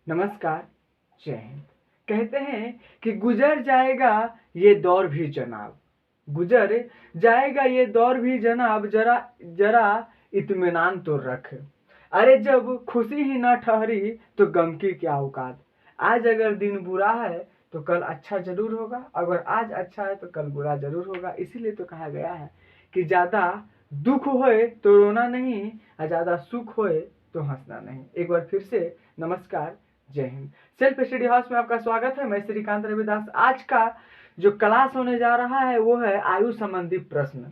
नमस्कार, जय हिंद। कहते हैं कि गुजर जाएगा ये दौर भी जनाब, गुजर जाएगा ये दौर भी जनाब, जरा जरा इत्मीनान तो रख। अरे जब खुशी ही न ठहरी तो गम की क्या औकात। आज अगर दिन बुरा है तो कल अच्छा जरूर होगा, अगर आज अच्छा है तो कल बुरा जरूर होगा। इसीलिए तो कहा गया है कि ज्यादा दुख होए तो रोना नहीं और ज्यादा सुख होए तो हंसना नहीं। एक बार फिर से नमस्कार, जय हिंद। सेल्फ स्टडी हाउस में आपका स्वागत है। मैं श्रीकांत रविदास। आज का जो क्लास होने जा रहा है वो है आयु संबंधी प्रश्न।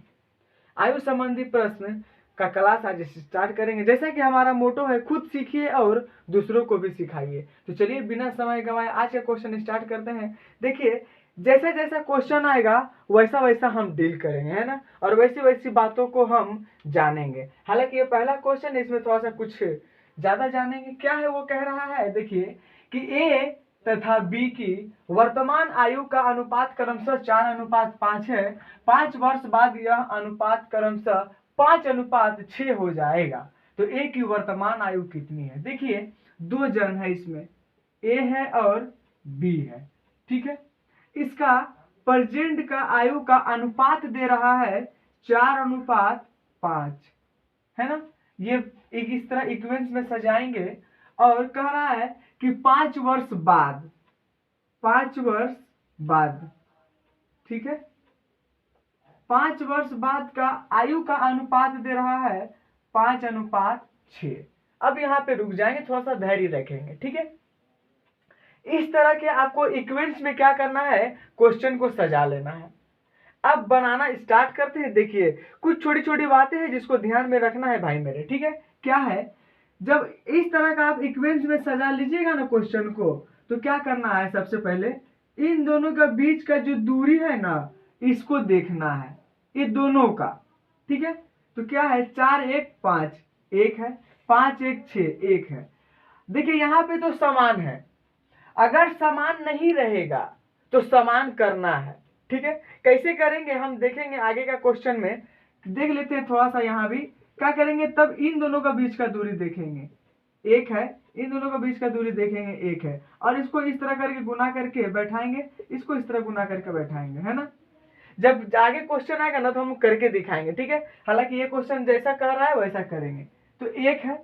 आयु संबंधी प्रश्न का क्लास आज स्टार्ट करेंगे। जैसा कि हमारा मोटो है, खुद सीखिए और दूसरों को भी सिखाइए। तो चलिए बिना समय गंवाए आज का क्वेश्चन स्टार्ट करते हैं। देखिए, जैसा जैसा क्वेश्चन आएगा वैसा वैसा हम डील करेंगे, है ना, और वैसी वैसी बातों को हम जानेंगे। हालांकि ये पहला क्वेश्चन है, इसमें थोड़ा सा कुछ ज्यादा जानेंगे। क्या है वो कह रहा है, देखिए कि ए तथा बी की वर्तमान आयु का अनुपात क्रमशः 4:5 है। 5 वर्ष बाद यह अनुपात क्रमशः 5:6 हो जाएगा। तो ए की वर्तमान आयु कितनी है? देखिए, दो जन है इसमें, ए है और बी है, ठीक है। इसका प्रेजेंट का आयु का अनुपात दे रहा है 4:5, है ना। ये एक इस तरह इक्वेंस में सजाएंगे और कह रहा है कि 5 वर्ष बाद, 5 वर्ष बाद, ठीक है, 5 वर्ष बाद का आयु का अनुपात दे रहा है 5:6। अब यहाँ पे रुक जाएंगे, थोड़ा सा धैर्य रखेंगे, ठीक है। इस तरह के आपको इक्वेंस में क्या करना है, क्वेश्चन को सजा लेना है। अब बनाना स्टार्ट करते हैं। देखिए, कुछ छोटी छोटी बातें हैं जिसको ध्यान में रखना है भाई मेरे, ठीक है। क्या है, जब इस तरह का आप इक्वेंस में सजा लीजिएगा ना क्वेश्चन को, तो क्या करना है, सबसे पहले इन दोनों के बीच का जो दूरी है ना, इसको देखना है, ये दोनों का, ठीक है। तो क्या है, 4 1 5 1 है, 5 1 6 1 है। देखिए यहाँ पे तो समान है, अगर समान नहीं रहेगा तो समान करना है, ठीक है। कैसे करेंगे हम देखेंगे आगे का क्वेश्चन में। देख लेते हैं थोड़ा सा, यहाँ भी क्या करेंगे, तब इन दोनों का बीच का दूरी देखेंगे, 1 है, इन दोनों का बीच का दूरी देखेंगे 1 है, और इसको इस तरह करके गुना करके बैठाएंगे, इसको इस तरह गुना करके बैठाएंगे, है ना। जब आगे क्वेश्चन आएगा ना तो हम करके दिखाएंगे, ठीक है। हालांकि ये क्वेश्चन जैसा कर रहा है वैसा करेंगे। तो 1 है।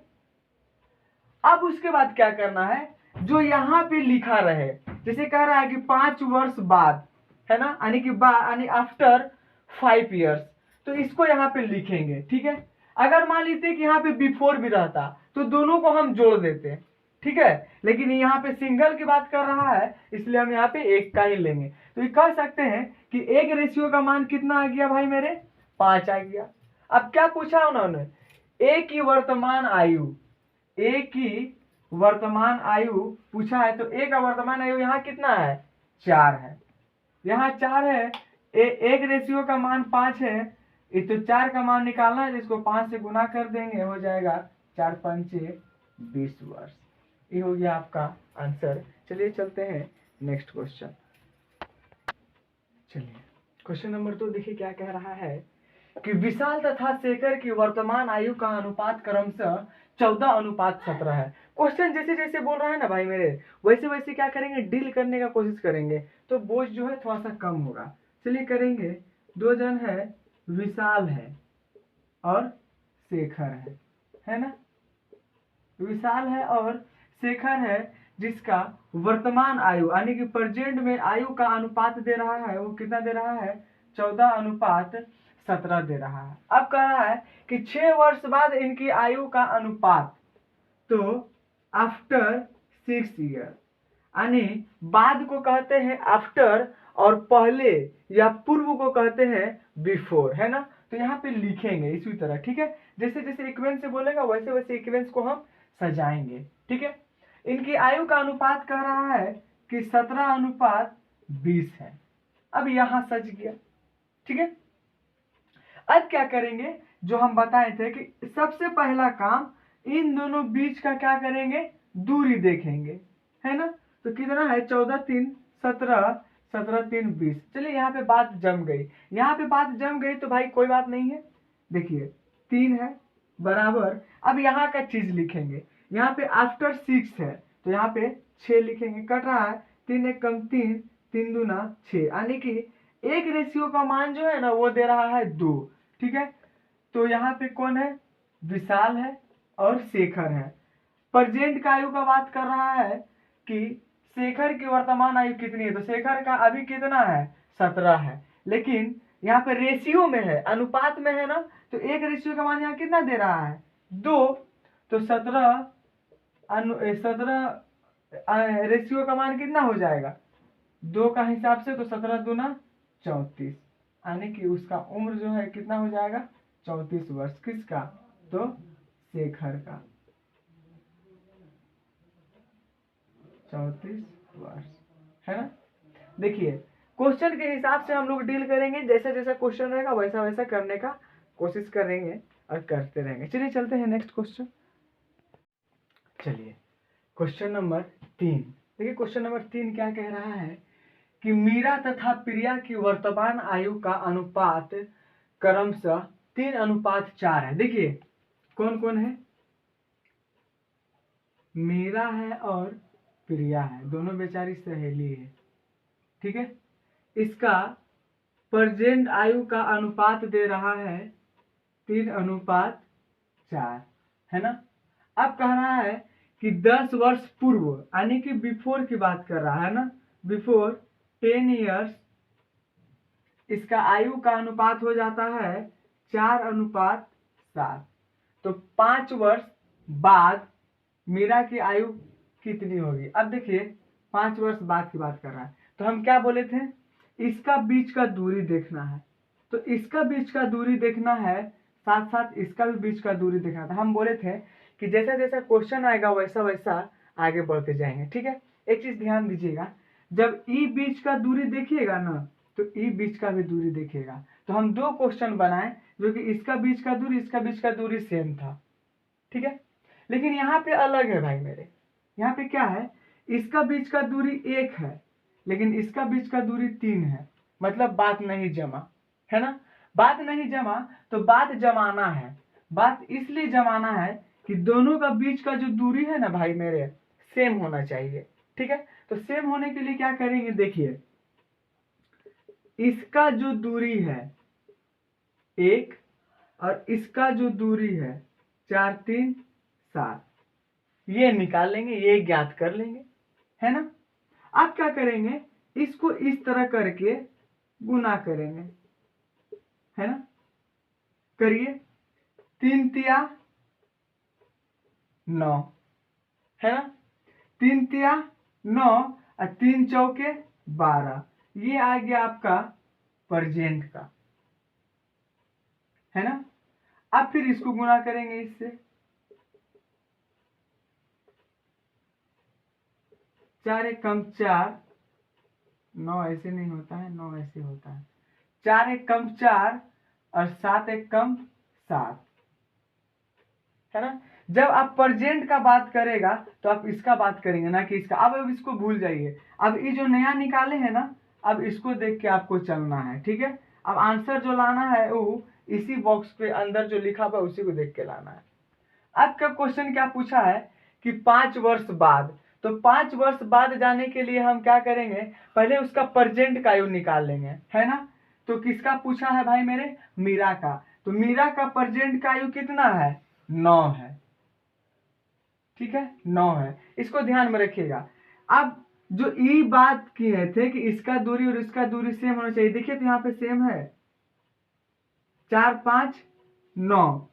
अब उसके बाद क्या करना है, जो यहाँ पे लिखा रहे, जैसे कह रहा है कि 5 वर्ष बाद, है ना, यानी कि यानी आफ्टर 5 years, तो इसको यहाँ पे लिखेंगे, ठीक है। अगर मान लीजिए कि यहाँ पे बिफोर भी रहता तो दोनों को हम जोड़ देते, ठीक है। लेकिन यहाँ पे सिंगल की बात कर रहा है, इसलिए हम यहाँ पे एक का ही लेंगे। तो ये कह सकते हैं कि एक रेशियो का मान कितना आ गया भाई मेरे, 5 आ गया। अब क्या पूछा उन्होंने, ए की वर्तमान आयु, ए की वर्तमान आयु पूछा है। तो ए का वर्तमान आयु यहाँ कितना है, 4 है, यहाँ 4 है। एक रेशियो का मान 5 है, ये तो 4 का मान निकालना है, जिसको 5 से गुना कर देंगे, हो जाएगा 4 5 20 वर्ष। ये हो गया आपका आंसर। चलिए चलते हैं नेक्स्ट क्वेश्चन। चलिए क्वेश्चन नंबर 2 देखिए क्या कह रहा है कि विशाल तथा शेखर की वर्तमान आयु का अनुपात क्रमशः 14:17 है। क्वेश्चन जैसे जैसे बोल रहा है ना भाई मेरे, वैसे वैसे क्या करेंगे, डील करने का कोशिश करेंगे, तो बोझ जो है थोड़ा सा कम होगा। चलिए करेंगे। दो जन है, विशाल है और शेखर है ना। विशाल है और शेखर है, जिसका वर्तमान आयु यानी कि प्रेजेंट में आयु का अनुपात दे रहा है, वो कितना दे रहा है, 14:17 दे रहा है। अब कह रहा है कि 6 वर्ष बाद इनकी आयु का अनुपात, तो आफ्टर 6 year, यानी बाद को कहते हैं आफ्टर और पहले या पूर्व को कहते हैं बिफोर, है ना। तो यहाँ पे लिखेंगे इसी तरह, ठीक है। जैसे जैसे इक्वेंस से बोलेगा वैसे वैसे इक्वेंस को हम सजाएंगे, ठीक है। इनकी आयु का अनुपात कह रहा है कि 17:20 है। अब यहां सज गया, ठीक है। अब क्या करेंगे, जो हम बताए थे कि सबसे पहला काम इन दोनों बीच का क्या करेंगे, दूरी देखेंगे, है ना। तो कितना है, 14 3 17, 17 3 20। चलिए यहाँ पे बात जम गई, यहाँ पे बात जम गई तो भाई कोई बात नहीं है। देखिए 3 है बराबर, अब यहाँ का चीज लिखेंगे, यहाँ पे आफ्टर 6 है, तो यहाँ पे 6 लिखेंगे, कट रहा है 3 एक कम 3, 3 दूना 6, यानी कि एक रेशियो का मान जो है ना वो दे रहा है 2। ठीक है, तो यहाँ पे कौन है, विशाल है और शेखर है। प्रेजेंट का आयु का बात कर रहा है कि शेखर की वर्तमान आयु कितनी है, तो शेखर का अभी कितना है, 17 है, लेकिन यहाँ पे रेशियो में है, अनुपात में है ना, तो एक रेशियो का मान यहाँ कितना दे रहा है, 2, तो 17 रेशियो का मान कितना हो जाएगा, 2 का हिसाब से, तो 17 दूना 34, यानी कि उसका उम्र जो है कितना हो जाएगा, 34 वर्ष। किसका, तो शेखर का 34 वर्ष, है ना। देखिए क्वेश्चन के हिसाब से हम लोग डील करेंगे, जैसा जैसा क्वेश्चन रहेगा वैसा वैसा करने का कोशिश करेंगे और करते रहेंगे। चलिए चलते हैं नेक्स्ट क्वेश्चन। चलिए क्वेश्चन नंबर 3, देखिए क्वेश्चन नंबर 3 क्या कह रहा है कि मीरा तथा प्रिया की वर्तमान आयु का अनुपात क्रमशः 3:4 है। देखिए कौन कौन है, मीरा है और प्रिया है, दोनों बेचारी सहेली है। ठीक है, इसका प्रेजेंट आयु का अनुपात दे रहा है 3:4, है ना। अब कह रहा है कि 10 वर्ष पूर्व, यानी कि बिफोर की बात कर रहा है ना, बिफोर 10 ईयर्स इसका आयु का अनुपात हो जाता है 4:7। तो 5 वर्ष बाद मीरा की आयु कितनी होगी। अब देखिए 5 वर्ष बाद की बात कर रहा है, तो हम क्या बोले थे, इसका बीच का दूरी देखना है, तो इसका बीच का दूरी देखना है, साथ साथ इसका भी बीच का दूरी देखना था। हम बोले थे कि जैसा जैसा क्वेश्चन आएगा वैसा वैसा आगे बढ़ते जाएंगे। ठीक है, एक चीज ध्यान दीजिएगा, जब ई बीच का दूरी देखिएगा ना, तो ई बीच का भी दूरी देखिएगा। तो हम 2 क्वेश्चन बनाए जो कि इसका बीच का दूरी, इसका बीच का दूरी सेम था। ठीक है, लेकिन यहाँ पे अलग है भाई मेरे, यहाँ पे क्या है, इसका बीच का दूरी 1 है लेकिन इसका बीच का दूरी 3 है, मतलब बात नहीं जमा, है ना। बात नहीं जमा तो बात जमाना है, बात इसलिए जमाना है कि दोनों का बीच का जो दूरी है ना भाई मेरे, सेम होना चाहिए। ठीक है, तो सेम होने के लिए क्या करेंगे, देखिए इसका जो दूरी है 1 और इसका जो दूरी है 4 3 7, ये निकाल लेंगे, ये ज्ञात कर लेंगे, है ना। आप क्या करेंगे, इसको इस तरह करके गुना करेंगे, है ना। करिए, 3 तिया 9, है ना, 3 तिया 9 और 3 चौके 12, ये आ गया आपका प्रेजेंट का, है ना। अब फिर इसको गुना करेंगे इससे, 4 एक कम 4, 9 ऐसे नहीं होता है, 9 ऐसे होता है, 4 एक कम 4 और 7 एक कम 7, है ना। जब आप प्रेजेंट का बात करेगा तो आप इसका बात करेंगे ना कि इसका। अब इसको भूल जाइए, अब ये जो नया निकाले हैं ना, अब इसको देख के आपको चलना है। ठीक है, अब आंसर जो लाना है वो इसी बॉक्स पे अंदर जो लिखा हुआ उसी को देख के लाना है। आपका क्वेश्चन क्या पूछा है कि 5 वर्ष बाद, तो 5 वर्ष बाद जाने के लिए हम क्या करेंगे, पहले उसका प्रेजेंट का आयु निकाल लेंगे, है ना। तो किसका पूछा है भाई मेरे, मीरा का, तो मीरा का प्रेजेंट का आयु कितना है, 9 है। ठीक है, 9 है, इसको ध्यान में रखिएगा। अब जो ई बात किए थे कि इसका दूरी और इसका दूरी सेम होना चाहिए, देखिए तो यहाँ पे सेम है, 4 5 9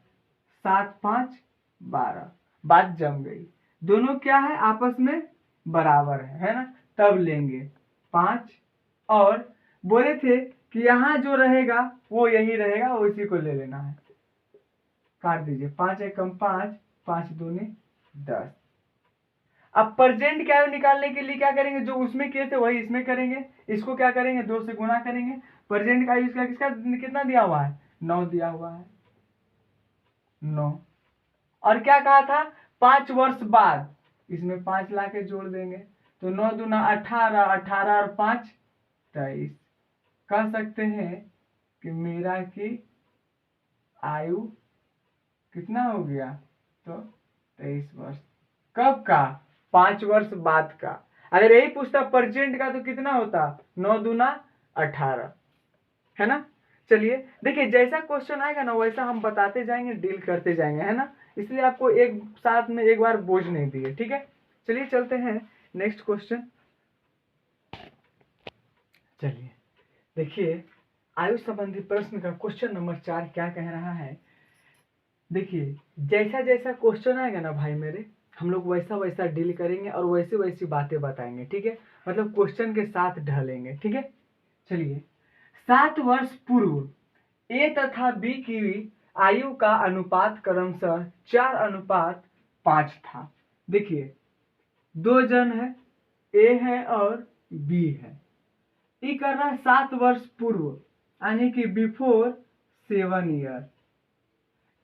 7 5 12, बात जम गई, दोनों क्या है आपस में बराबर है ना। तब लेंगे 5, और बोले थे कि यहाँ जो रहेगा वो यही रहेगा, वो इसी को ले लेना है, काट दीजिए, 5 एक कम 5, 5 दूनी 10। अब प्रेजेंट क्या निकालने के लिए क्या करेंगे, जो उसमें किए थे वही इसमें करेंगे, इसको क्या करेंगे 2 से गुना करेंगे। प्रेजेंट का इसका किसका कितना दिया हुआ है, 9 दिया हुआ है, 9। और क्या कहा था, 5 वर्ष बाद, इसमें 5 ला के जोड़ देंगे, तो 9 दूना 18, 18 और 5 23। कह सकते हैं कि मीरा की आयु कितना हो गया, तो 23 वर्ष। कब का, 5 वर्ष बाद का। अगर यही पूछता प्रेजेंट का तो कितना होता, 9 दूना 18, है ना। चलिए देखिए जैसा क्वेश्चन आएगा ना वैसा हम बताते जाएंगे, डील करते जाएंगे, है ना। इसलिए आपको एक साथ में एक बार बोझ नहीं दिए, ठीक है। चलिए चलते हैं नेक्स्ट क्वेश्चन। चलिए देखिए आयु संबंधी प्रश्न का क्वेश्चन नंबर 4 क्या कह रहा है। देखिए जैसा जैसा क्वेश्चन आएगा ना भाई मेरे, हम लोग वैसा वैसा डील करेंगे और वैसी वैसी बातें बताएंगे, ठीक है। मतलब क्वेश्चन के साथ ढलेंगे, ठीक है। चलिए 7 वर्ष पूर्व ए तथा बी की आयु का अनुपात क्रमशः 4:5 था। देखिए 2 जन है, ए है और बी है। ये कर रहा है 7 वर्ष पूर्व, यानी कि बिफोर 7 ईयर।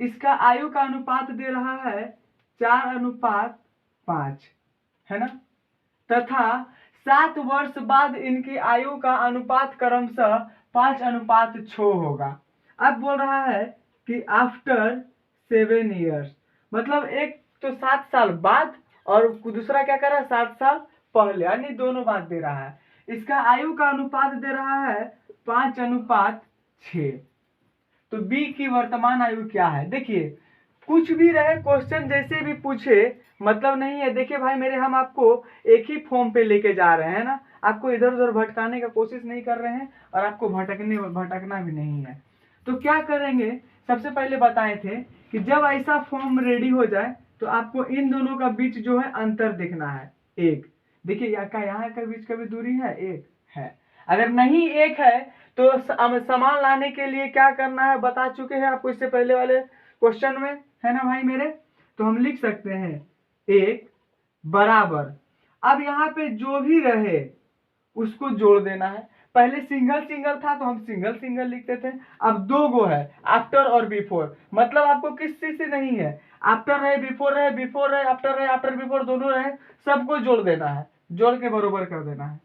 इसका आयु का अनुपात दे रहा है 4:5, है ना। तथा 7 वर्ष बाद इनकी आयु का अनुपात क्रमशः 5:6 होगा। अब बोल रहा है कि आफ्टर 7 ईयर्स, मतलब एक तो 7 साल बाद और दूसरा क्या कर रहा है 7 साल पहले, यानी दोनों बात दे रहा है। इसका आयु का अनुपात दे रहा है 5:6। तो बी की वर्तमान आयु क्या है। देखिए कुछ भी रहे क्वेश्चन जैसे भी पूछे मतलब नहीं है। देखिए भाई मेरे हम आपको एक ही फॉर्म पे लेके जा रहे हैं ना, आपको इधर उधर भटकाने का कोशिश नहीं कर रहे हैं और आपको भटकना भी नहीं है। तो क्या करेंगे, सबसे पहले बताए थे कि जब ऐसा फॉर्म रेडी हो जाए तो आपको इन दोनों का बीच जो है अंतर देखना है। एक देखिए यहाँ का बीच का भी दूरी है, एक है। अगर नहीं एक है तो समान लाने के लिए क्या करना है बता चुके हैं आपको इससे पहले वाले क्वेश्चन में, है ना भाई मेरे। तो हम लिख सकते हैं एक बराबर, अब यहाँ पे जो भी रहे उसको जोड़ देना है। पहले सिंगल सिंगल था तो हम सिंगल सिंगल लिखते थे, अब 2 गो है आफ्टर और बिफोर। मतलब आपको किस चीज से नहीं है, आफ्टर रहे बिफोर रहे, बिफोर रहे आफ्टर रहे, आफ्टर बिफोर दोनों रहे, सबको जोड़ देना है, जोड़ के बरोबर कर देना है।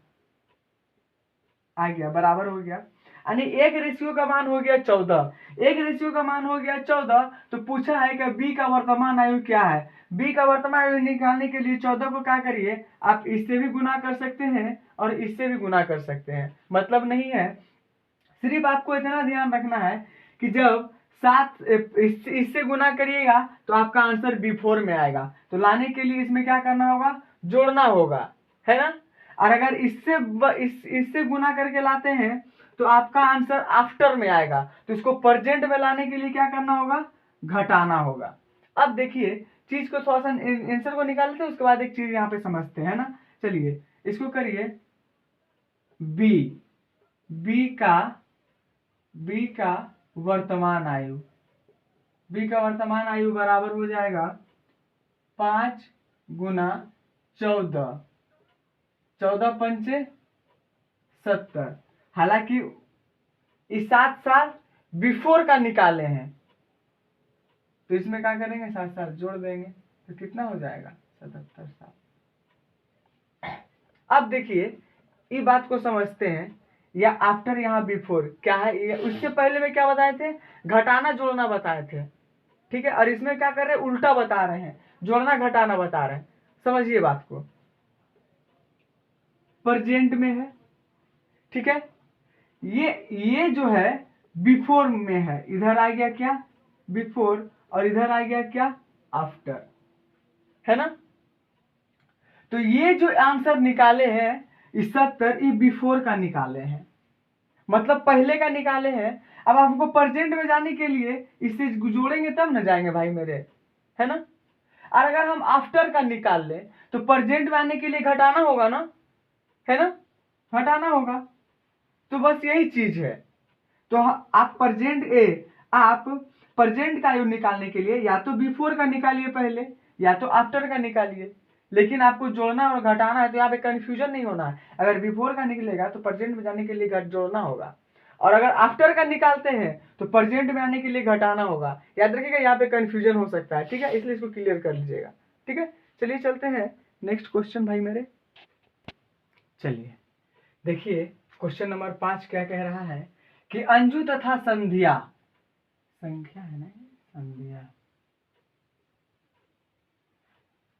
आ गया, बराबर हो गया। यानी एक रेशियो का मान हो गया 14, एक रेशियो का मान हो गया 14। तो पूछा है कि बी का वर्तमान आयु क्या है। बी का वर्तमान आयु निकालने के लिए 14 को क्या करिए, आप इससे भी गुना कर सकते हैं और इससे भी गुना कर सकते हैं, मतलब नहीं है। सिर्फ आपको इतना ध्यान रखना है कि जब 7 इससे गुना करिएगा तो आपका आंसर बिफोर में आएगा। तो लाने के लिए इसमें क्या करना होगा, जोड़ना होगा, है ना। और अगर इससे गुना करके लाते हैं तो आपका आंसर आफ्टर में आएगा। तो इसको प्रेजेंट में लाने के लिए क्या करना होगा, घटाना होगा। अब देखिए चीज को थोड़ा सा आंसर को निकाल लेते हैं, उसके बाद एक चीज यहाँ पे समझते हैं ना। चलिए इसको करिए बी, बी का वर्तमान आयु, बी का वर्तमान आयु बराबर हो जाएगा 5 गुना 14, 14 पंचे 70। हालांकि इस 7 साल बिफोर का निकाले हैं तो इसमें क्या करेंगे 7 साल जोड़ देंगे तो कितना हो जाएगा 77 साल। अब देखिए ये बात को समझते हैं, या आफ्टर यहाँ बिफोर क्या है, ये उससे पहले में क्या बताए थे, घटाना जोड़ना बताए थे, ठीक है। और इसमें क्या कर रहे हैं, उल्टा बता रहे हैं, जोड़ना घटाना बता रहे हैं। समझिए बात को, प्रेजेंट में है, ठीक है। ये जो है बिफोर में है, इधर आ गया क्या बिफोर और इधर आ गया क्या आफ्टर, है ना। तो ये जो आंसर निकाले हैं इस 70 ये बिफोर का निकाले हैं, मतलब पहले का निकाले हैं। अब आपको प्रेजेंट में जाने के लिए इससे जोड़ेंगे तब ना जाएंगे भाई मेरे, है ना। और अगर हम आफ्टर का निकाल लें तो प्रेजेंट में आने के लिए घटाना होगा ना, है ना, घटाना होगा। तो बस यही चीज है। तो आप प्रेजेंट का आयु निकालने के लिए या तो बिफोर का निकालिए पहले या तो आफ्टर का निकालिए, लेकिन आपको जोड़ना और घटाना है तो यहाँ पे कंफ्यूजन नहीं होना है। अगर बिफोर का निकलेगा तो प्रेजेंट में जाने के लिए जोड़ना होगा, और अगर आफ्टर का निकालते हैं तो प्रेजेंट में आने के लिए घटाना होगा। याद रखिएगा यहाँ पे कंफ्यूजन हो सकता है, ठीक है, इसलिए इसको क्लियर कर लीजिएगा, ठीक है। चलिए चलते हैं नेक्स्ट क्वेश्चन भाई मेरे। चलिए देखिए क्वेश्चन नंबर 5 क्या कह रहा है कि अंजू तथा संध्या, संख्या है ना संध्या,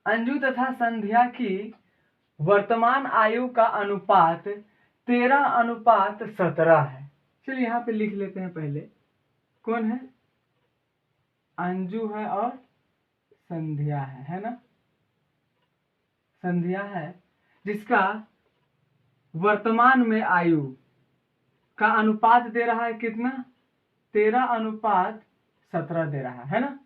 अंजू तथा संध्या की वर्तमान आयु का अनुपात 13:17 है। चलिए यहाँ पे लिख लेते हैं पहले। कौन है? अंजू है और संध्या है ना? संध्या है जिसका वर्तमान में आयु का अनुपात दे रहा है कितना? 13:17 दे रहा है ना?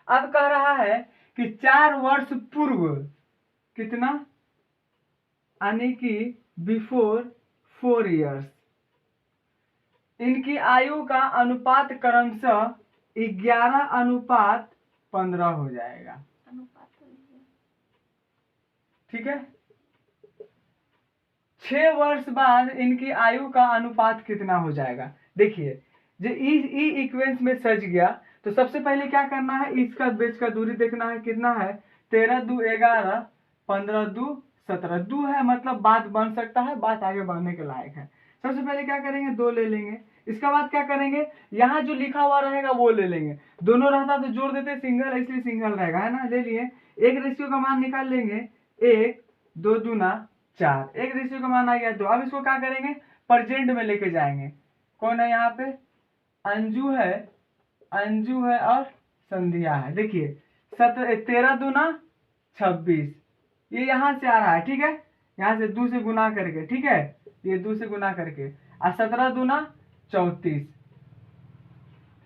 अब कह रहा है कि 4 वर्ष पूर्व कितना, यानी कि बिफोर 4 years इनकी आयु का अनुपात क्रमशः 11:15 हो जाएगा। ठीक है। 6 वर्ष बाद इनकी आयु का अनुपात कितना हो जाएगा? देखिए, जो ई इक्वेंस में सज गया तो सबसे पहले क्या करना है, इसका बीच का दूरी देखना है कितना है। 13 2 11, 15 2 17, 2 है मतलब बात बन सकता है, बात आगे बढ़ने के लायक है। सबसे पहले क्या करेंगे, 2 ले लेंगे। इसका बाद क्या करेंगे, यहाँ जो लिखा हुआ रहेगा वो ले लेंगे। दोनों रहता तो जोड़ देते, सिंगल है इसलिए सिंगल रहेगा, है ना। ले लिए। एक रेशियो का मान निकाल लेंगे, 1 2 दूना 4, एक रेशियो का मान आ गया 2। अब इसको क्या करेंगे, प्रेजेंट में लेके जाएंगे। कौन है यहाँ पे? अंजू है और संध्या है। देखिए 13 दूना 26, ये यहाँ से आ रहा है, ठीक है। यहाँ से 2 से गुना करके, ठीक है, ये 2 से गुना करके, और 17 दूना 34।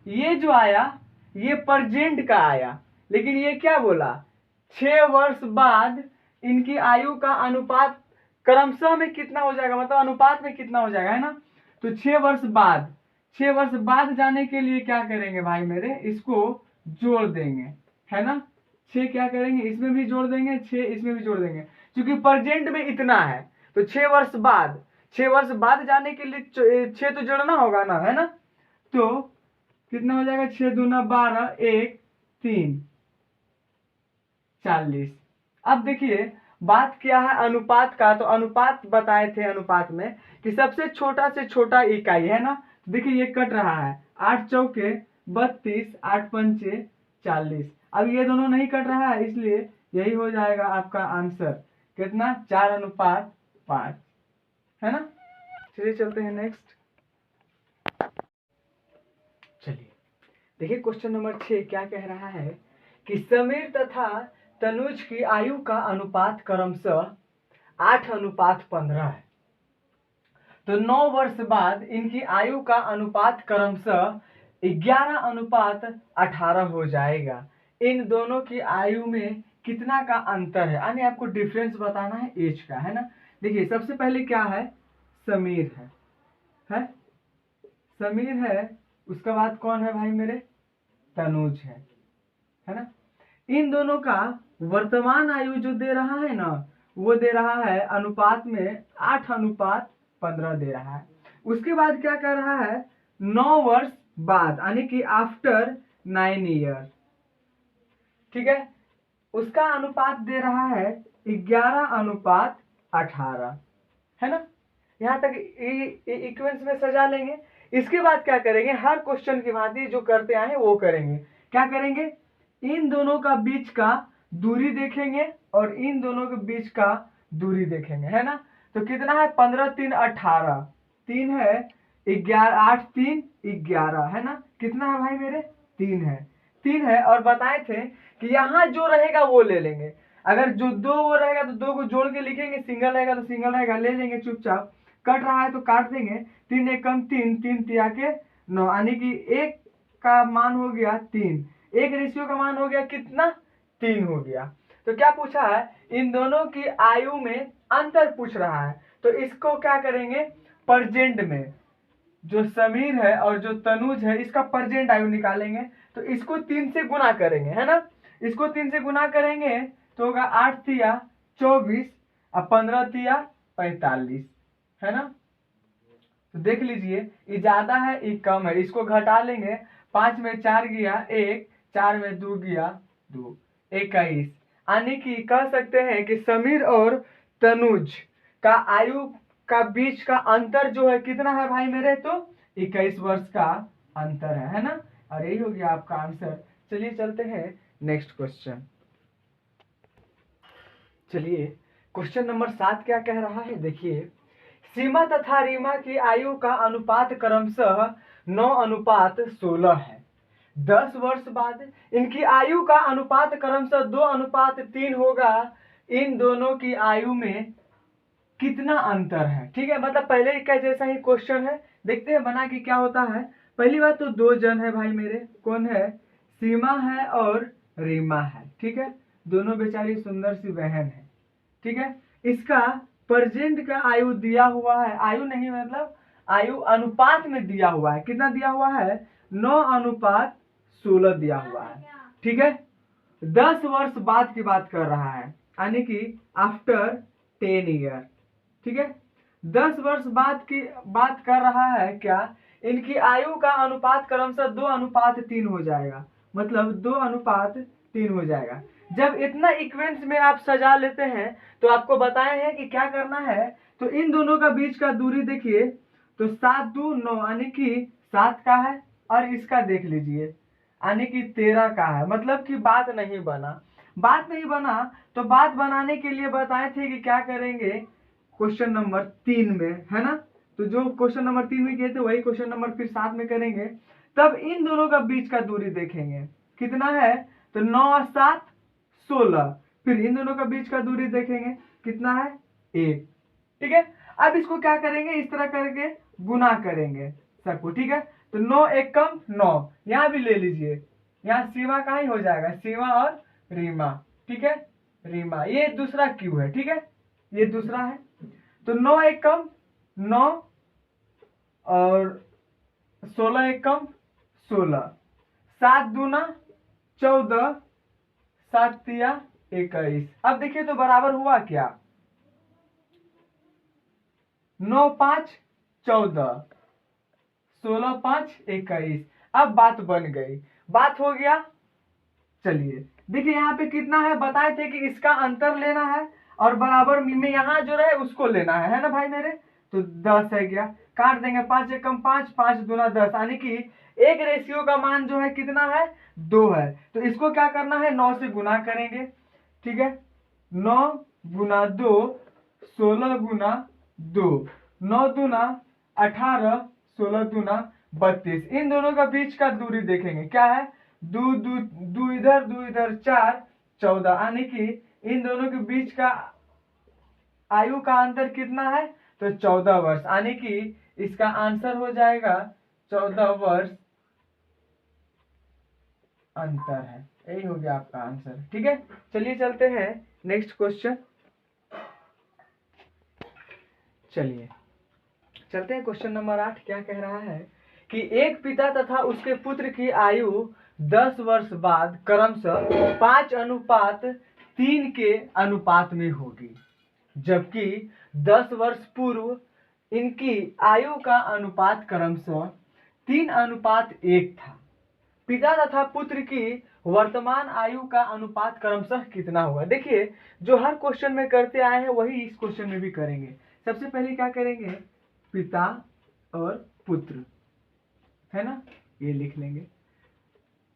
ये जो आया ये प्रेजेंट का आया, लेकिन ये क्या बोला, 6 वर्ष बाद इनकी आयु का अनुपात क्रमशः में कितना हो जाएगा, मतलब अनुपात में कितना हो जाएगा, है ना। तो 6 वर्ष बाद जाने के लिए क्या करेंगे भाई मेरे, इसको जोड़ देंगे, है ना। 6 क्या करेंगे, इसमें भी जोड़ देंगे, 6 इसमें भी जोड़ देंगे, क्योंकि प्रेजेंट में इतना है। तो 6 वर्ष बाद जाने के लिए 6 तो जोड़ना होगा ना, है ना। तो कितना हो जाएगा, 6 दूना 12, 1 3 40। अब देखिए बात क्या है अनुपात का, तो अनुपात बताए थे अनुपात में कि सबसे छोटा से छोटा इकाई, है ना। देखिए ये कट रहा है, 8 चौके 32, 8 पंचे 40। अब ये दोनों नहीं कट रहा है, इसलिए यही हो जाएगा आपका आंसर, कितना, 4:5, है ना। चलिए चलते हैं नेक्स्ट। चलिए देखिए क्वेश्चन नंबर 6 क्या कह रहा है कि समीर तथा तनुज की आयु का अनुपात क्रमशः 8:15 है। तो 9 वर्ष बाद इनकी आयु का अनुपात क्रमशः 11:18 हो जाएगा। इन दोनों की आयु में कितना का अंतर है, यानी आपको डिफरेंस बताना है एज का, है ना। देखिए सबसे पहले क्या है, समीर है समीर है, उसके बाद कौन है भाई मेरे, तनुज है ना। इन दोनों का वर्तमान आयु जो दे रहा है ना, वो दे रहा है अनुपात में 8:15 दे रहा है। उसके बाद क्या कर रहा है, 9 वर्ष बाद, यानी कि आफ्टर 9 ईयर, ठीक है, उसका अनुपात दे रहा है 11:18, है ना। यहाँ तक इक्वेंस में सजा लेंगे। इसके बाद क्या करेंगे, हर क्वेश्चन की भांति जो करते आए वो करेंगे। क्या करेंगे, इन दोनों का बीच का दूरी देखेंगे और इन दोनों के बीच का दूरी देखेंगे, है ना। तो कितना है, 15 3 18, 3 है, 11 8 3 11, है ना। कितना है भाई मेरे, 3 है। और बताए थे कि यहाँ जो रहेगा वो ले लेंगे। अगर जो 2 वो रहेगा तो 2 को जोड़ के लिखेंगे, सिंगल रहेगा तो सिंगल रहेगा, ले लेंगे चुपचाप। कट रहा है तो काट देंगे, 3 1 कम 3, 3 तिया के 9, यानी कि 1 का मान हो गया 3, एक रेशियो का मान हो गया कितना, 3 हो गया। तो क्या पूछा है, इन दोनों की आयु में अंतर पूछ रहा है। तो इसको क्या करेंगे, प्रेजेंट में जो समीर है और जो तनुज है इसका प्रेजेंट आयु निकालेंगे। तो इसको 3 से गुना करेंगे, है ना। इसको 3 से गुना करेंगे तो होगा 8 तिया 24 और 15 तिया 45, है ना। तो देख लीजिए ये ज्यादा है ये कम है, इसको घटा लेंगे। 5 में 4 गया 1, 4 में 2 गया 2, 21। यानी कि कह सकते हैं कि समीर और तनुज का आयु का बीच का अंतर जो है कितना है भाई मेरे, तो 21 वर्ष का अंतर है ना। और यही हो गया आपका आंसर। चलिए चलते हैं नेक्स्ट क्वेश्चन। चलिए क्वेश्चन नंबर 7 क्या कह रहा है, देखिए। सीमा तथा रीमा की आयु का अनुपात क्रमशः 9:16 है। 10 वर्ष बाद इनकी आयु का अनुपात क्रमशः 2:3 होगा। इन दोनों की आयु में कितना अंतर है? ठीक है, मतलब पहले का जैसा ही क्वेश्चन है। देखते हैं बना कि क्या होता है। पहली बात तो दो जन है भाई मेरे, कौन है? सीमा है और रीमा है। ठीक है, दोनों बेचारी सुंदर सी बहन है। ठीक है, इसका प्रेजेंट का आयु दिया हुआ है, आयु नहीं मतलब आयु अनुपात में दिया हुआ है। कितना दिया हुआ है? 9:16 दिया हुआ है। ठीक है, 10 वर्ष बाद की बात कर रहा है, यानी कि आफ्टर 10 ईयर। ठीक है, 10 वर्ष बाद की बात कर रहा है। क्या इनकी आयु का अनुपात क्रमशः 2:3 हो जाएगा, मतलब 2:3 हो जाएगा। जब इतना इक्वेंट्स में आप सजा लेते हैं तो आपको बताए हैं कि क्या करना है। तो इन दोनों का बीच का दूरी देखिए, तो 7 2 9 यानी कि 7 का है, और इसका देख लीजिए यानी कि 13 का है। मतलब कि बात नहीं बना। बात नहीं बना तो बात बनाने के लिए बताए थे कि क्या करेंगे क्वेश्चन नंबर 3 में, है ना। तो जो क्वेश्चन नंबर 3 में किए थे वही क्वेश्चन नंबर फिर 7 में करेंगे। तब इन दोनों का बीच का दूरी देखेंगे कितना है, तो 9 और 7 16। फिर इन दोनों का बीच का दूरी देखेंगे कितना है, 1। ठीक है, अब इसको क्या करेंगे, इस तरह करके गुना करेंगे सबको। ठीक है, तो 9 1 कम 9, यहां भी ले लीजिए, यहाँ सीमा का ही हो जाएगा, सीमा और रीमा। ठीक है, रीमा ये दूसरा क्यू है। ठीक है, ये दूसरा है। तो 9 1 कम 9 और 16 1 कम 16, 7 दूना 14, 7 तिया 21। अब देखिए तो बराबर हुआ क्या, 9 5 14, 16 5 21। अब बात बन गई, बात हो गया। चलिए देखिए यहाँ पे कितना है, बताए थे कि इसका अंतर लेना है और बराबर में यहाँ जो रहे उसको लेना है ना भाई मेरे। तो 10 है गया, काट देंगे, 5 1 कम 5, 5 दूना 10, यानी कि एक रेशियो का मान जो है कितना है, 2 है। तो इसको क्या करना है, 9 से गुना करेंगे। ठीक है, 9 गुना 2 16 गुना 2, 9 दूना 18, 16 दूना 32। इन दोनों का बीच का दूरी देखेंगे क्या है, दो दो दो इधर 4 14, यानी कि इन दोनों के बीच का आयु का अंतर कितना है, तो 14 वर्ष, यानी कि इसका आंसर हो जाएगा 14 वर्ष अंतर है। यही हो गया आपका आंसर। ठीक है, चलिए चलते हैं नेक्स्ट क्वेश्चन। चलिए चलते हैं क्वेश्चन नंबर 8। क्या कह रहा है कि एक पिता तथा उसके पुत्र की आयु 10 वर्ष बाद क्रमशः 5:3 के अनुपात में होगी, जबकि 10 वर्ष पूर्व इनकी आयु का अनुपात क्रमशः 3:1 था। पिता तथा पुत्र की वर्तमान आयु का अनुपात क्रमशः कितना हुआ? देखिए जो हर क्वेश्चन में करते आए हैं वही इस क्वेश्चन में भी करेंगे। सबसे पहले क्या करेंगे, पिता और पुत्र, है ना, ये लिख लेंगे।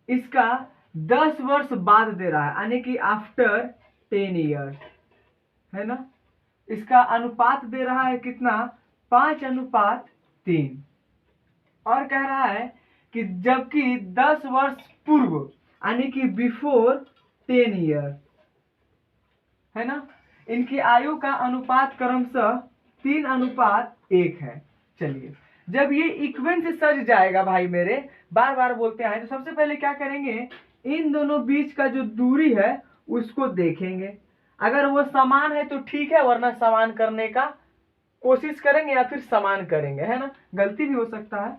इसका 10 वर्ष बाद दे रहा है, यानी कि आफ्टर 10 ईयर, है ना। इसका अनुपात दे रहा है कितना, 5:3, और कह रहा है कि जबकि 10 वर्ष पूर्व, यानी कि बिफोर 10 ईयर, है ना, इनकी आयु का अनुपात क्रमशः 3:1 है। चलिए जब ये इक्वेंट सज जाएगा भाई मेरे, बार बार बोलते हैं, तो सबसे पहले क्या करेंगे, इन दोनों बीच का जो दूरी है उसको देखेंगे। अगर वो समान है तो ठीक है, वरना समान करने का कोशिश करेंगे या फिर समान करेंगे, है ना, गलती भी हो सकता है।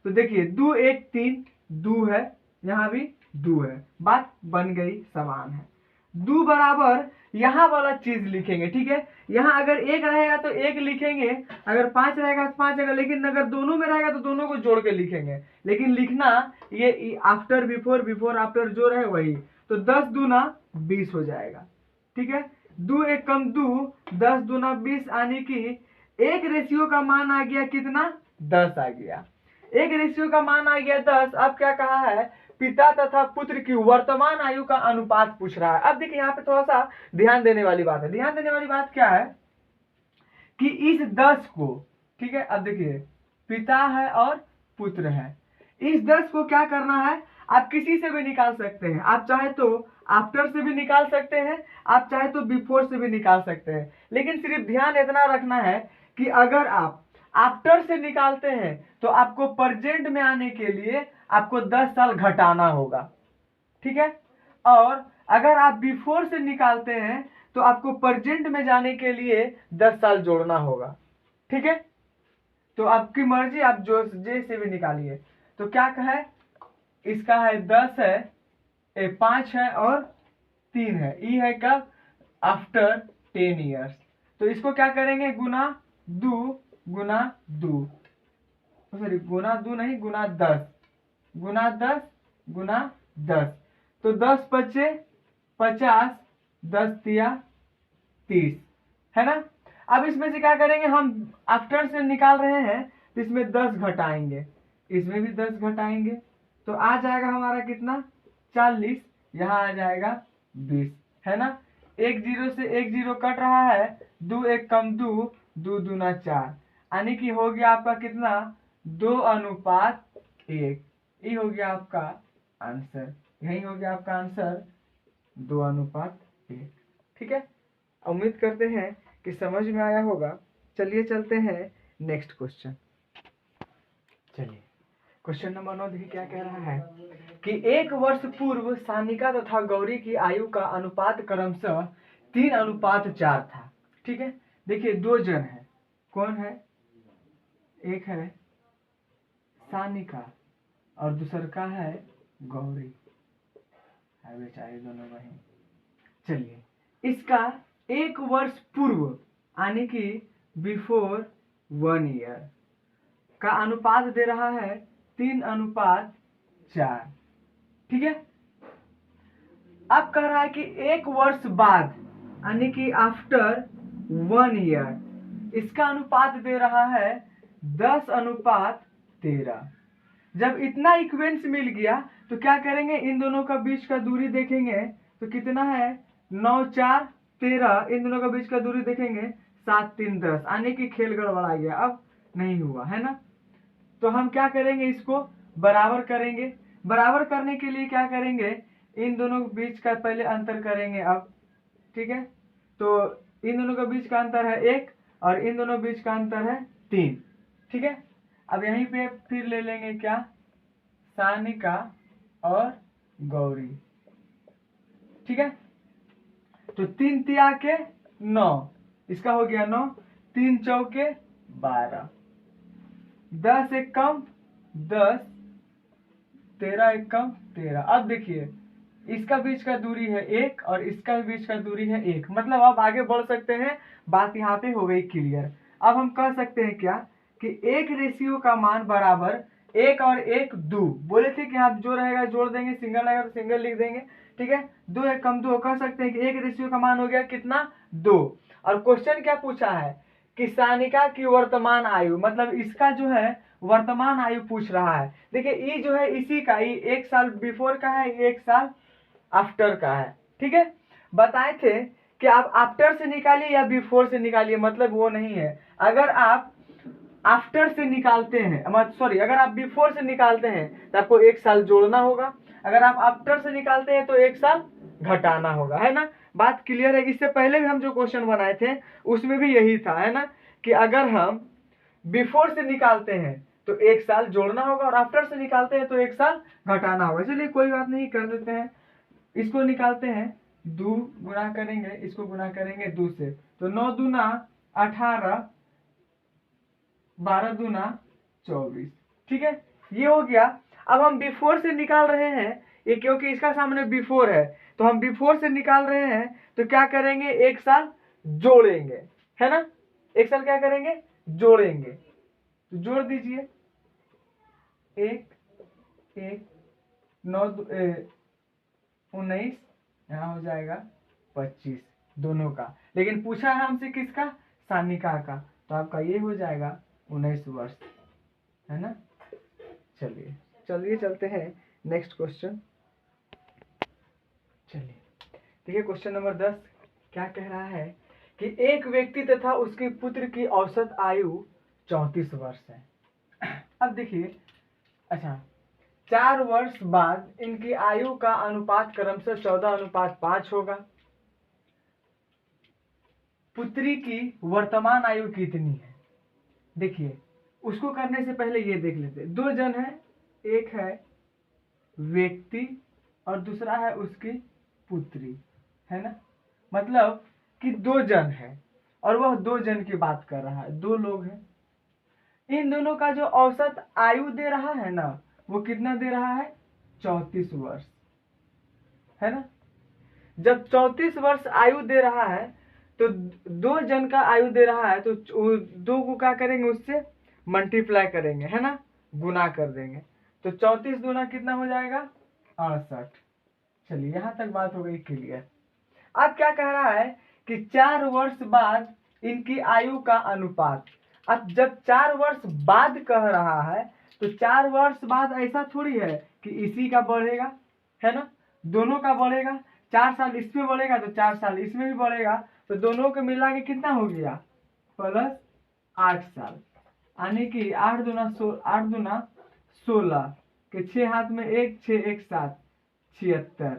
तो देखिए 2 1 3 2 है, यहाँ भी 2 है, बात बन गई, समान है। 2 बराबर यहाँ वाला चीज लिखेंगे। ठीक है, यहाँ अगर 1 रहेगा तो 1 लिखेंगे, अगर 5 रहेगा तो 5 रहेगा, लेकिन अगर दोनों में रहेगा तो दोनों को जोड़ के लिखेंगे। लेकिन लिखना ये आफ्टर बिफोर बिफोर आफ्टर जो रहे वही। तो 10 दूना 20 हो जाएगा। ठीक है, 2 1 कम 2, 10 दूना 20, यानी कि एक रेशियो का मान आ गया कितना, 10 आ गया। एक रेशियो का मान आ गया 10। अब क्या कहा है, पिता तथा पुत्र की वर्तमान आयु का अनुपात पूछ रहा है। अब देखिए यहाँ पे थोड़ा सा ध्यान देने वाली बात है। ध्यान देने वाली बात क्या है कि इस 10 को, ठीक है, अब देखिए पिता है और पुत्र है, इस 10 को क्या करना है, आप किसी से भी निकाल सकते हैं। आप चाहे तो आफ्टर से भी निकाल सकते हैं, आप चाहे तो बिफोर से भी निकाल सकते हैं। लेकिन सिर्फ ध्यान इतना रखना है कि अगर आप आफ्टर से निकालते हैं तो आपको प्रेजेंट में आने के लिए आपको 10 साल घटाना होगा, ठीक है। और अगर आप बिफोर से निकालते हैं तो आपको प्रेजेंट में जाने के लिए 10 साल जोड़ना होगा, ठीक है। तो आपकी मर्जी, आप जो से भी निकालिए। तो क्या कहे, इसका है 10 है, 5 है और 3 है, ई है कब, आफ्टर 10 ईयर्स। तो इसको क्या करेंगे, गुना 2 सॉरी गुना 2 नहीं, गुना 10 गुना 10। तो 10 बचे 50, 10 दिया 30, है ना। अब इसमें से क्या करेंगे, हम आफ्टर से निकाल रहे हैं तो इसमें 10 घटाएंगे, इसमें भी 10 घटाएंगे, तो आ जाएगा हमारा कितना, 40, यहाँ आ जाएगा 20, है ना। एक जीरो से एक जीरो कट रहा है, 2 एक कम 2, 2 दूना 4, यानी कि हो गया आपका कितना, 2:1। ये हो गया आपका आंसर, यही हो गया आपका आंसर 2:1, ठीक है। उम्मीद करते हैं कि समझ में आया होगा। चलिए चलते हैं नेक्स्ट क्वेश्चन। चलिए क्वेश्चन नंबर 9 देखिए क्या कह रहा है कि 1 वर्ष पूर्व सानिका तथा गौरी की आयु का अनुपात क्रमशः 3:4 था, ठीक है। देखिए 2 जन है, कौन है, एक है सानिका और दूसर का है गौरी, है बेचारी दोनों बहन। चलिए इसका 1 वर्ष पूर्व यानी कि बिफोर 1 ईयर का अनुपात दे रहा है 3:4, ठीक है। अब कह रहा है कि 1 वर्ष बाद यानी कि आफ्टर 1 ईयर इसका अनुपात दे रहा है 10:13। जब इतना इक्वेंस मिल गया तो क्या करेंगे, इन दोनों का बीच का दूरी देखेंगे तो कितना है, 9 4 13, इन दोनों का बीच का दूरी देखेंगे 7 3 10, आने की खेल गड़बड़ा गया, अब नहीं हुआ, है ना। तो हम क्या करेंगे, इसको बराबर करेंगे। बराबर करने के लिए क्या करेंगे, इन दोनों के बीच का पहले अंतर करेंगे अब, ठीक है। तो इन दोनों का बीच का अंतर है 1 और इन दोनों बीच का अंतर है 3, ठीक है। अब यहीं पे फिर ले लेंगे क्या, सानिका और गौरी, ठीक है। तो 3 तिया के 9, इसका हो गया 9, 3 चौके 12, 10 एक कम 10, 13 एक कम 13। अब देखिए इसका बीच का दूरी है 1 और इसका बीच का दूरी है 1, मतलब आप आगे बढ़ सकते हैं। बात यहाँ पे हो गई क्लियर। अब हम कह सकते हैं क्या कि 1 रेशियो का मान बराबर 1 और 1 2, बोले थे कि आप जो रहेगा जोड़ देंगे, सिंगल आएगा तो सिंगल लिख देंगे, ठीक है। 2 एक कम 2, कह सकते हैं कि 1 रेशियो का मान हो गया कितना, 2। और क्वेश्चन क्या पूछा है कि सानिका की वर्तमान आयु, मतलब इसका जो है वर्तमान आयु पूछ रहा है। देखिए ई जो है इसी का, ई 1 साल बिफोर का है, 1 साल आफ्टर का है, ठीक है। बताए थे कि आप आफ्टर से निकालिए या बिफोर से निकालिए, मतलब वो नहीं है। अगर आप आफ्टर से निकालते हैं, सॉरी अगर आप बिफोर से निकालते हैं तो आपको 1 साल जोड़ना होगा, अगर आप आफ्टर से निकालते हैं तो 1 साल घटाना होगा, है ना। बात क्लियर है। इससे पहले भी हम जो क्वेश्चन बनाए थे उसमें भी यही था, है ना, कि अगर हम बिफोर से निकालते हैं तो 1 साल जोड़ना होगा और आफ्टर से निकालते हैं तो 1 साल घटाना होगा। चलिए कोई बात नहीं, कर देते हैं। इसको निकालते हैं, 2 गुना करेंगे, इसको गुना करेंगे 2 से, तो 9 दूना 18, 12 दूना 24, ठीक है। ये हो गया। अब हम बिफोर से निकाल रहे हैं, ये क्योंकि इसका सामने बिफोर है तो हम बिफोर से निकाल रहे हैं, तो क्या करेंगे, 1 साल जोड़ेंगे, है ना। 1 साल क्या करेंगे, जोड़ेंगे, तो जोड़ दीजिए 1 1 9 19, यहाँ हो जाएगा 25 दोनों का। लेकिन पूछा है हमसे किसका, सानिका का, तो आपका ये हो जाएगा 19 वर्ष, है ना। चलिए चलते हैं नेक्स्ट क्वेश्चन, चलिए देखिए क्वेश्चन नंबर 10 क्या कह रहा है कि एक व्यक्ति तथा उसके पुत्र की औसत आयु 34 वर्ष है। अब देखिए, अच्छा 4 वर्ष बाद इनकी आयु का अनुपात क्रमशः 14:5 होगा। पुत्री की वर्तमान आयु कितनी है? देखिए उसको करने से पहले ये देख लेते, दो जन है, एक है व्यक्ति और दूसरा है उसकी पुत्री, है ना। मतलब कि दो जन है और वह दो जन की बात कर रहा है, दो लोग हैं। इन दोनों का जो औसत आयु दे रहा है ना, वो कितना दे रहा है? 34 वर्ष, है ना। जब 34 वर्ष आयु दे रहा है तो दो जन का आयु दे रहा है, तो दो को क्या करेंगे, उससे मल्टीप्लाई करेंगे, है ना, गुना कर देंगे। तो 34 दूना कितना हो जाएगा? 68। चलिए यहाँ तक बात हो गई क्लियर। अब क्या कह रहा है कि 4 वर्ष बाद इनकी आयु का अनुपात। अब जब 4 वर्ष बाद कह रहा है तो 4 वर्ष बाद ऐसा थोड़ी है कि इसी का बढ़ेगा, है ना, दोनों का बढ़ेगा। 4 साल इसमें बढ़ेगा तो 4 साल इसमें भी बढ़ेगा, तो दोनों को मिला के कितना हो गया? प्लस 8 साल, यानी कि 8 दूना 16 के 6 हाथ में 1, 6 1 7 76।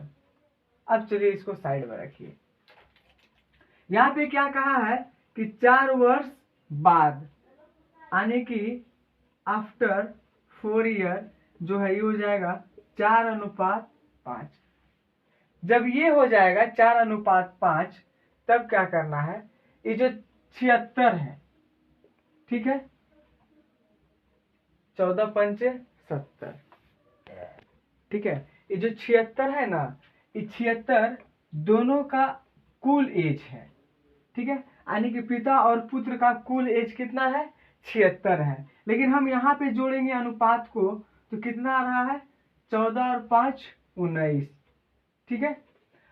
अब चलिए इसको साइड में रखिए। यहाँ पे क्या कहा है कि 4 वर्ष बाद, यानी कि आफ्टर 4 ईयर जो है ये हो जाएगा 4:5। जब ये हो जाएगा 4:5, तब क्या करना है, ये जो 76 है, ठीक है, 14 पंचे 70, ठीक है, ये जो 76 है ना, ये 76 दोनों का कुल एज है, ठीक है, यानी कि पिता और पुत्र का कुल एज कितना है? 76 है। लेकिन हम यहाँ पे जोड़ेंगे अनुपात को तो कितना आ रहा है? 14 और 5 19, ठीक है।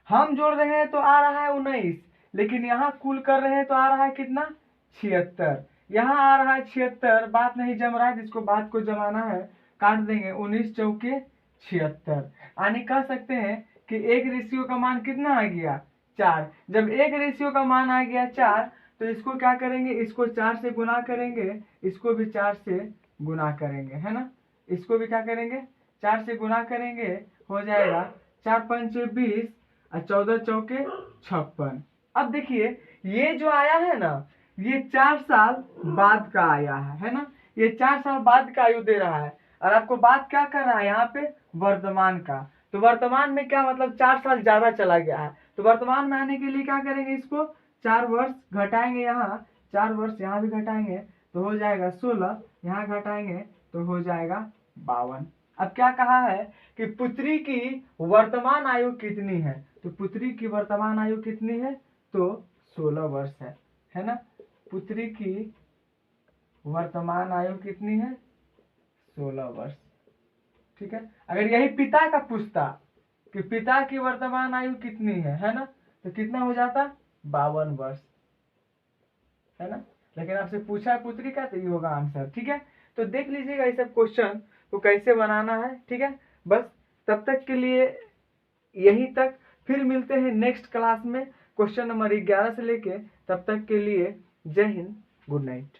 हम जोड़ रहे हैं तो आ रहा है 19, लेकिन यहाँ कुल कर रहे हैं तो आ रहा है कितना? 76। यहाँ आ रहा है 76, बात नहीं जम रहा है, जिसको बात को जमाना है काट देंगे। 19 चौके 76, यानी कह सकते हैं कि एक रेशियो का मान कितना आ गया? 4। जब एक रेशियो का मान आ गया 4, तो इसको क्या करेंगे, इसको 4 से गुना करेंगे, इसको भी 4 से गुना करेंगे, है ना। इसको भी क्या करेंगे? 4 से गुना करेंगे, हो जाएगा 4 पंचे 20 और 14 चौके 56। अब देखिए ये जो आया है ना, ये 4 साल बाद का आया है ना। ये 4 साल बाद का आयु दे रहा है और आपको बात क्या कर रहा है यहाँ पे? वर्तमान का। तो वर्तमान में क्या मतलब 4 साल ज्यादा चला गया है, तो वर्तमान में आने के लिए क्या करेंगे, इसको 4 वर्ष घटाएंगे, यहाँ 4 वर्ष यहाँ भी घटाएंगे तो हो जाएगा 16, यहाँ घटाएंगे तो हो जाएगा 52। अब क्या कहा है कि पुत्री की वर्तमान आयु कितनी है? तो पुत्री की वर्तमान आयु कितनी है? तो 16 वर्ष है ना। पुत्री की वर्तमान आयु कितनी है? 16 वर्ष, ठीक है। अगर यही पिता का पूछता कि पिता की वर्तमान आयु कितनी है ना, तो कितना हो जाता? 52 वर्ष, है ना। लेकिन आपसे पूछा है पुत्री का, तो ये होगा आंसर, ठीक है। तो देख लीजिएगा ये सब क्वेश्चन को कैसे बनाना है, ठीक है। बस तब तक के लिए यहीं तक, फिर मिलते हैं नेक्स्ट क्लास में क्वेश्चन नंबर 11 से लेके, तब तक के लिए जय हिंद, गुड नाइट।